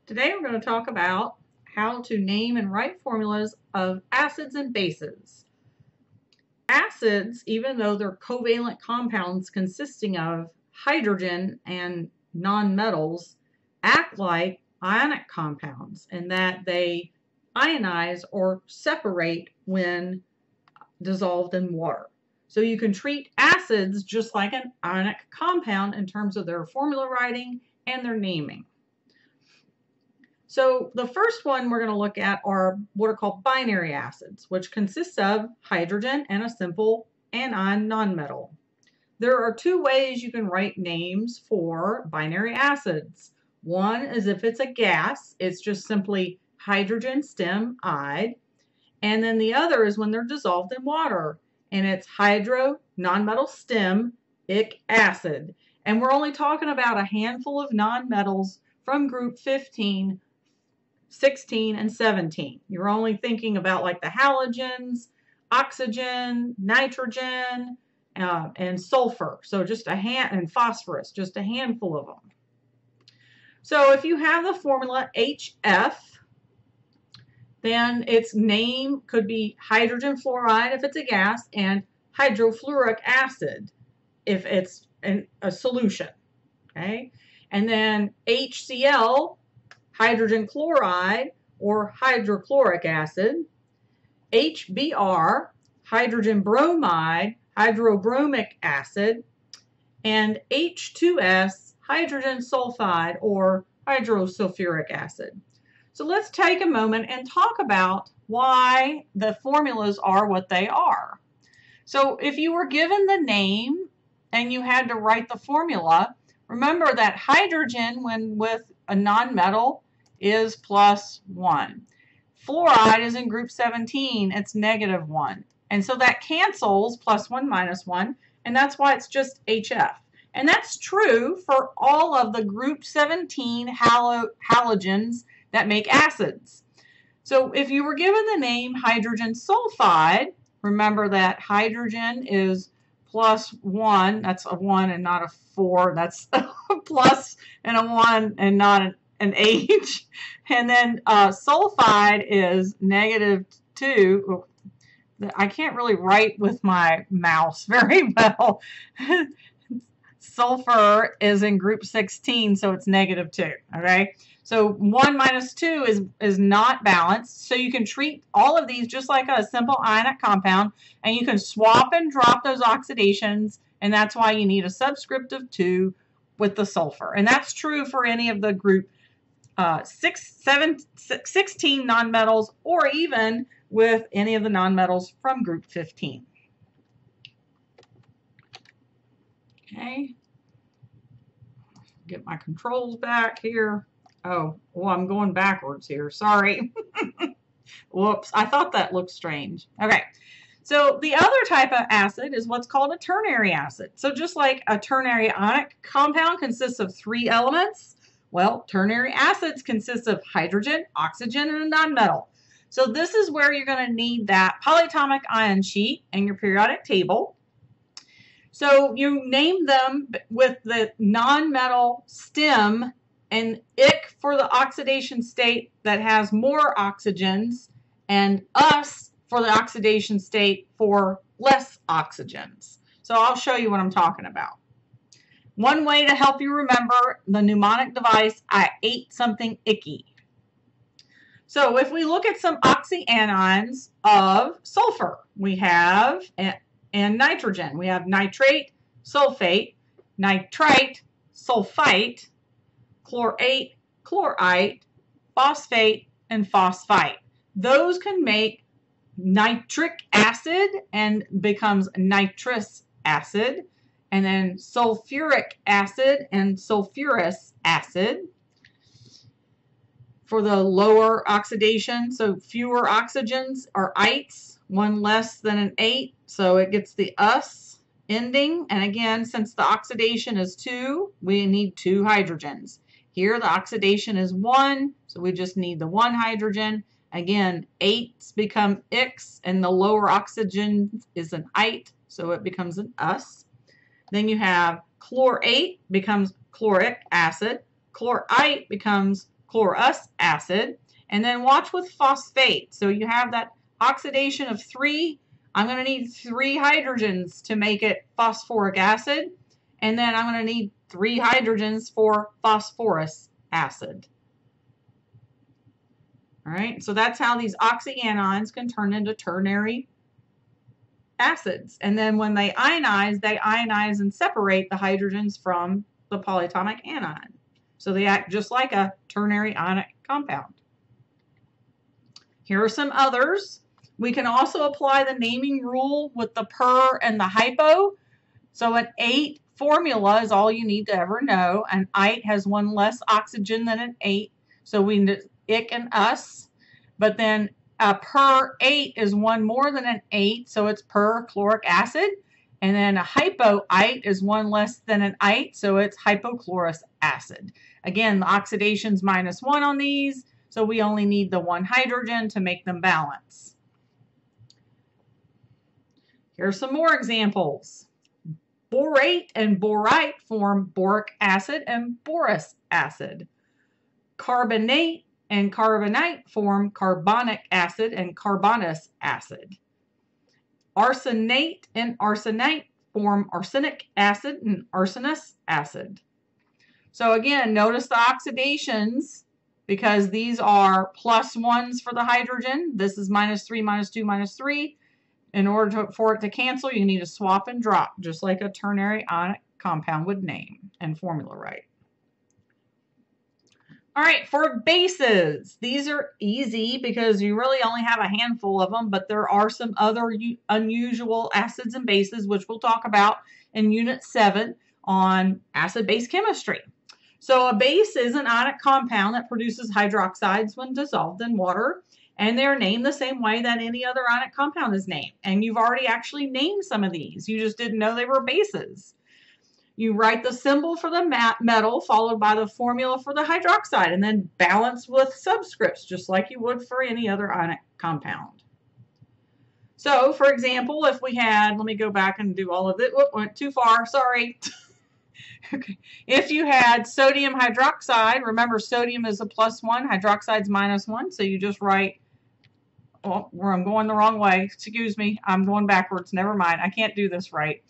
Today we're going to talk about how to name and write formulas of acids and bases. Acids, even though they're covalent compounds consisting of hydrogen and nonmetals, act like ionic compounds in that they ionize or separate when dissolved in water. So you can treat acids just like an ionic compound in terms of their formula writing and their naming. So the first one we're going to look at are what are called binary acids, which consists of hydrogen and a simple anion nonmetal. There are two ways you can write names for binary acids. One is if it's a gas, it's just simply hydrogen stem ide. And then the other is when they're dissolved in water, and it's hydro nonmetal stem ic acid. And we're only talking about a handful of nonmetals from group 15, 16, and 17. You're only thinking about like the halogens, oxygen, nitrogen, and sulfur. So just and phosphorus, just a handful of them. So if you have the formula HF, then its name could be hydrogen fluoride if it's a gas, and hydrofluoric acid if it's a solution. Okay, and then HCl, hydrogen chloride or hydrochloric acid, HBr, hydrogen bromide, hydrobromic acid, and H2S, hydrogen sulfide or hydrosulfuric acid. So let's take a moment and talk about why the formulas are what they are. So if you were given the name and you had to write the formula, remember that hydrogen, when with a nonmetal, is +1. Fluoride is in group 17, it's -1. And so that cancels +1 -1, and that's why it's just HF. And that's true for all of the group 17 halogens that make acids. So if you were given the name hydrogen sulfide, remember that hydrogen is +1, that's a 1 and not a 4, that's a plus and a 1 and not an H. And then sulfide is -2. I can't really write with my mouse very well. Sulfur is in group 16, so it's -2, okay? So 1 - 2 is not balanced, so you can treat all of these just like a simple ionic compound, and you can swap and drop those oxidations, and that's why you need a subscript of 2 with the sulfur. And that's true for any of the group 16 nonmetals, or even with any of the nonmetals from group 15. Okay. Get my controls back here. Oh, well, I'm going backwards here. Sorry. Whoops. I thought that looked strange. Okay. So the other type of acid is what's called a ternary acid. So just like a ternary ionic compound consists of 3 elements, well, ternary acids consist of hydrogen, oxygen, and a nonmetal. So this is where you're going to need that polyatomic ion sheet in your periodic table. So you name them with the nonmetal stem and ic for the oxidation state that has more oxygens, and us for the oxidation state for less oxygens. So I'll show you what I'm talking about. One way to help you remember the mnemonic device, I ate something icky. So if we look at some oxyanions of sulfur, we have and nitrogen. We have nitrate, sulfate, nitrite, sulfite, chlorate, chlorite, phosphate, and phosphite. Those can make nitric acid and becomes nitrous acid, and then sulfuric acid and sulfurous acid for the lower oxidation. So fewer oxygens are ites, 1 less than an 8, so it gets the us ending. And again, since the oxidation is 2, we need 2 hydrogens. Here the oxidation is 1, so we just need the 1 hydrogen. Again, 8s become ix, and the lower oxygen is an ite, so it becomes an us. Then you have chlorate becomes chloric acid. Chlorite becomes chlorous acid. And then watch with phosphate. So you have that oxidation of 3. I'm going to need 3 hydrogens to make it phosphoric acid. And then I'm going to need 3 hydrogens for phosphorus acid. All right, so that's how these oxyanions can turn into ternary acids. And then when they ionize and separate the hydrogens from the polyatomic anion. So they act just like a ternary ionic compound. Here are some others. We can also apply the naming rule with the per and the hypo. So an 8 formula is all you need to ever know. An ite has 1 less oxygen than an 8. So we need ik and us. But then a per 8 is 1 more than an 8. So it's per chloric acid. And then a hypoite is 1 less than an ite. So it's hypochlorous acid. Again, the oxidation's -1 on these. So we only need the 1 hydrogen to make them balance. Here are some more examples. Borate and borite form boric acid and borous acid. Carbonate and carbonite form carbonic acid and carbonous acid. Arsenate and arsenite form arsenic acid and arsenous acid. So again, notice the oxidations because these are +1s for the hydrogen. This is -3, -2, -3. In order for it to cancel, you need to swap and drop, just like a ternary ionic compound would name and formula write. All right, for bases, these are easy because you really only have a handful of them, but there are some other unusual acids and bases, which we'll talk about in Unit 7 on acid-base chemistry. So a base is an ionic compound that produces hydroxides when dissolved in water, and they're named the same way that any other ionic compound is named. And you've already actually named some of these. You just didn't know they were bases. You write the symbol for the metal followed by the formula for the hydroxide and then balance with subscripts just like you would for any other ionic compound. So, for example, if we had, let me go back and do all of it. Whoop, went too far, sorry. Okay. If you had sodium hydroxide, remember sodium is a +1, hydroxide's -1, so you just write, oh, I'm going the wrong way. Excuse me, I'm going backwards. Never mind, I can't do this right.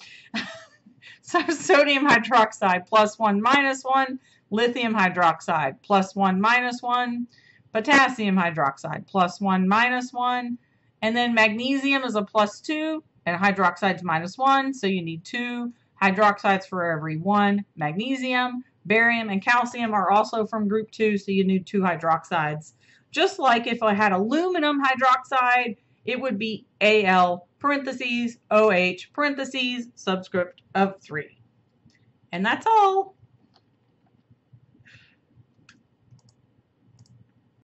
So sodium hydroxide +1, -1, lithium hydroxide +1, -1, potassium hydroxide +1, -1, and then magnesium is a +2, and hydroxide's -1, so you need 2 hydroxides for every 1 magnesium. Barium and calcium are also from group 2, so you need 2 hydroxides. Just like if I had aluminum hydroxide, it would be Al parentheses OH parentheses subscript of 3. And that's all.